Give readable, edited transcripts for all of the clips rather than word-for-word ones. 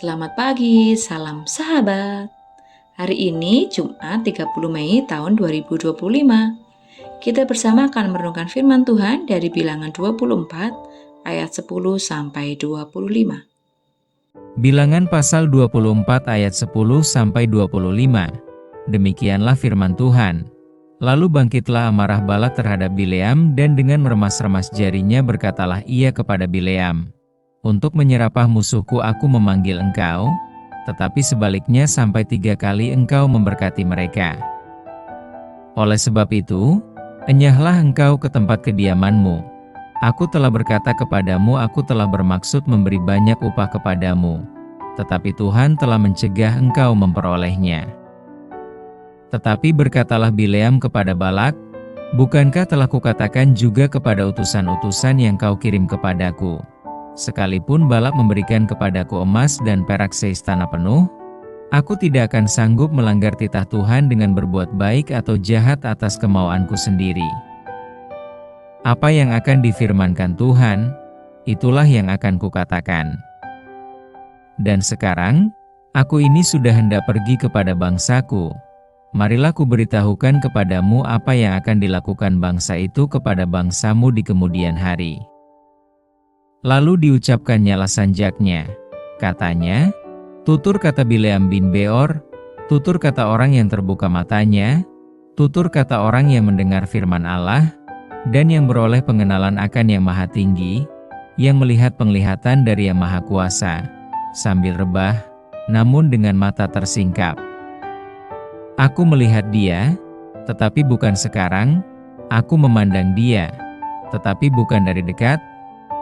Selamat pagi, salam sahabat. Hari ini Jumat 30 Mei tahun 2025. Kita bersama akan merenungkan firman Tuhan dari Bilangan 24 ayat 10 sampai 25. Bilangan pasal 24 ayat 10 sampai 25. Demikianlah firman Tuhan. Lalu bangkitlah amarah Balak terhadap Bileam, dan dengan meremas-remas jarinya berkatalah ia kepada Bileam, "Untuk menyerapah musuhku aku memanggil engkau, tetapi sebaliknya sampai 3 kali engkau memberkati mereka. Oleh sebab itu, enyahlah engkau ke tempat kediamanmu. Aku telah berkata kepadamu, aku telah bermaksud memberi banyak upah kepadamu, tetapi Tuhan telah mencegah engkau memperolehnya." Tetapi berkatalah Bileam kepada Balak, "Bukankah telah kukatakan juga kepada utusan-utusan yang kau kirim kepadaku, sekalipun Balak memberikan kepadaku emas dan perak seistana penuh, aku tidak akan sanggup melanggar titah Tuhan dengan berbuat baik atau jahat atas kemauanku sendiri. Apa yang akan difirmankan Tuhan, itulah yang akan kukatakan. Dan sekarang, aku ini sudah hendak pergi kepada bangsaku. Marilah kuberitahukan kepadamu apa yang akan dilakukan bangsa itu kepada bangsamu di kemudian hari." Lalu diucapkannya sanjaknya. Katanya, "Tutur kata Bileam bin Beor, tutur kata orang yang terbuka matanya, tutur kata orang yang mendengar firman Allah, dan yang beroleh pengenalan akan Yang Maha Tinggi, yang melihat penglihatan dari Yang Maha Kuasa, sambil rebah, namun dengan mata tersingkap. Aku melihat dia, tetapi bukan sekarang, aku memandang dia, tetapi bukan dari dekat,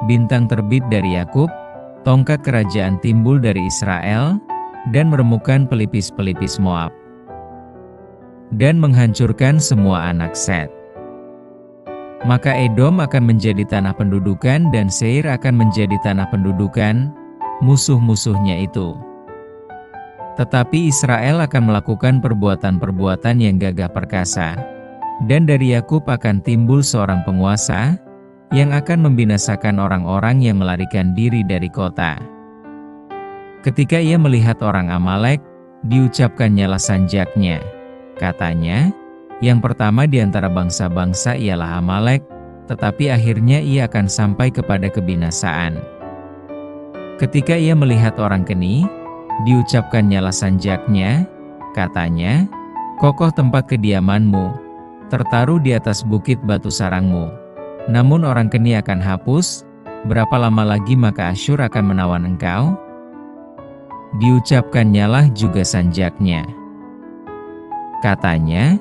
bintang terbit dari Yakub, tongkat kerajaan timbul dari Israel, dan meremukkan pelipis-pelipis Moab, dan menghancurkan semua anak Set. Maka Edom akan menjadi tanah pendudukan dan Seir akan menjadi tanah pendudukan, musuh-musuhnya itu. Tetapi Israel akan melakukan perbuatan-perbuatan yang gagah perkasa, dan dari Yakub akan timbul seorang penguasa, yang akan membinasakan orang-orang yang melarikan diri dari kota." Ketika ia melihat orang Amalek, diucapkannya sanjaknya. Katanya, "Yang pertama di antara bangsa-bangsa ialah Amalek, tetapi akhirnya ia akan sampai kepada kebinasaan." Ketika ia melihat orang Keni, diucapkannya sanjaknya. Katanya, "Kokoh tempat kediamanmu, tertaruh di atas bukit batu sarangmu. Namun orang Keni akan hapus, berapa lama lagi maka Asyur akan menawan engkau?" Diucapkannya juga sanjaknya. Katanya,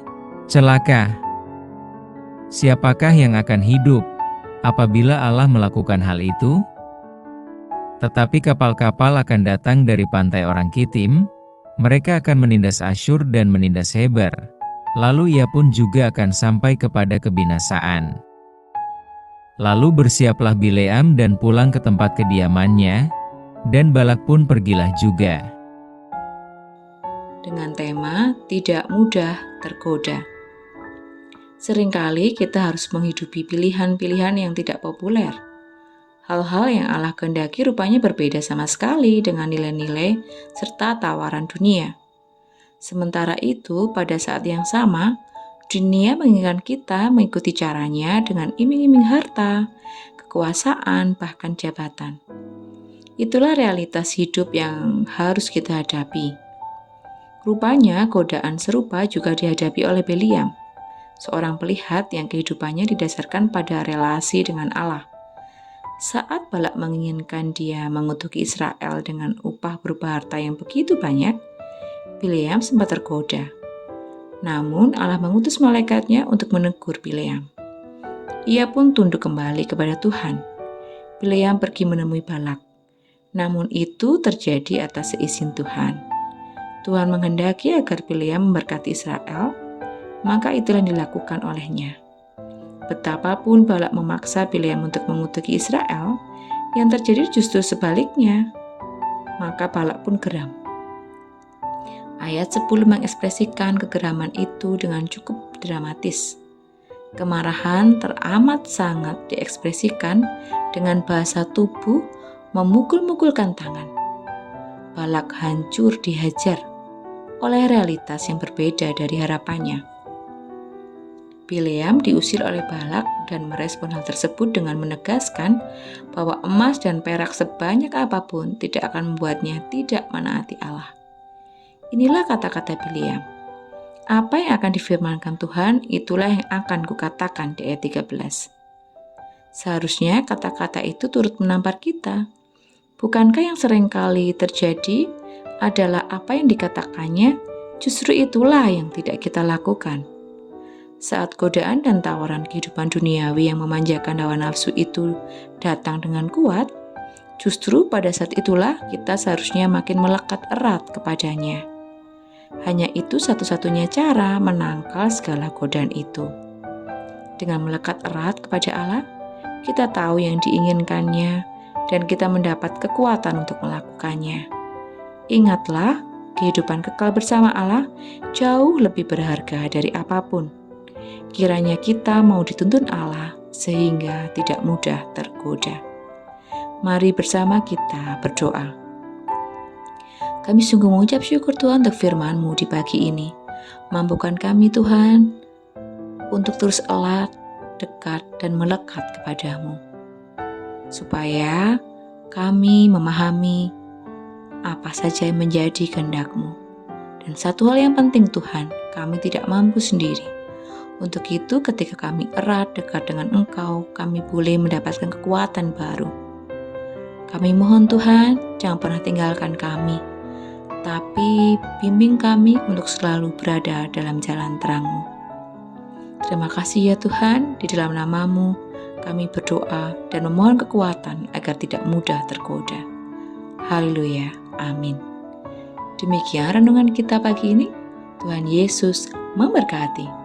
"Celaka! Siapakah yang akan hidup apabila Allah melakukan hal itu? Tetapi kapal-kapal akan datang dari pantai orang Kitim, mereka akan menindas Asyur dan menindas Heber, lalu ia pun juga akan sampai kepada kebinasaan. Lalu bersiaplah Bileam dan pulang ke tempat kediamannya, dan Balak pun pergilah juga." Dengan tema tidak mudah tergoda. Seringkali kita harus menghidupi pilihan-pilihan yang tidak populer. Hal-hal yang Allah kehendaki rupanya berbeda sama sekali dengan nilai-nilai serta tawaran dunia. Sementara itu, pada saat yang sama, dunia menginginkan kita mengikuti caranya dengan iming-iming harta, kekuasaan, bahkan jabatan. Itulah realitas hidup yang harus kita hadapi. Rupanya godaan serupa juga dihadapi oleh Bileam, seorang pelihat yang kehidupannya didasarkan pada relasi dengan Allah. Saat Balak menginginkan dia mengutuki Israel dengan upah berupa harta yang begitu banyak, Bileam sempat tergoda. Namun Allah mengutus malaikatnya untuk menegur Bileam. Ia pun tunduk kembali kepada Tuhan. Bileam pergi menemui Balak. Namun itu terjadi atas seizin Tuhan. Tuhan menghendaki agar Bileam memberkati Israel, maka itulah yang dilakukan olehnya. Betapapun Balak memaksa Bileam untuk mengutuki Israel, yang terjadi justru sebaliknya. Maka Balak pun geram. Ayat 10 mengekspresikan kegeraman itu dengan cukup dramatis. Kemarahan teramat sangat diekspresikan dengan bahasa tubuh memukul-mukulkan tangan. Balak hancur dihajar oleh realitas yang berbeda dari harapannya. Bileam diusir oleh Balak dan merespon hal tersebut dengan menegaskan bahwa emas dan perak sebanyak apapun tidak akan membuatnya tidak menaati Allah. Inilah kata-kata Bileam. Apa yang akan difirmankan Tuhan, itulah yang akan kukatakan di ayat 13. Seharusnya kata-kata itu turut menampar kita. Bukankah yang seringkali terjadi adalah apa yang dikatakannya, justru itulah yang tidak kita lakukan. Saat godaan dan tawaran kehidupan duniawi yang memanjakan hawa nafsu itu datang dengan kuat, justru pada saat itulah kita seharusnya makin melekat erat kepadanya. Hanya itu satu-satunya cara menangkal segala godaan itu. Dengan melekat erat kepada Allah, kita tahu yang diinginkannya dan kita mendapat kekuatan untuk melakukannya. Ingatlah, kehidupan kekal bersama Allah jauh lebih berharga dari apapun. Kiranya kita mau dituntun Allah sehingga tidak mudah tergoda. Mari bersama kita berdoa. Kami sungguh mengucap syukur Tuhan untuk firman-Mu di pagi ini. Mampukan kami Tuhan untuk terus erat, dekat, dan melekat kepadamu. Supaya kami memahami apa saja yang menjadi kehendak-Mu. Dan satu hal yang penting Tuhan, kami tidak mampu sendiri. Untuk itu ketika kami erat dekat dengan Engkau, kami boleh mendapatkan kekuatan baru. Kami mohon Tuhan, jangan pernah tinggalkan kami, tapi bimbing kami untuk selalu berada dalam jalan terang-Mu. Terima kasih ya Tuhan, di dalam nama-Mu kami berdoa dan memohon kekuatan agar tidak mudah tergoda. Haleluya, amin. Demikian renungan kita pagi ini. Tuhan Yesus memberkati.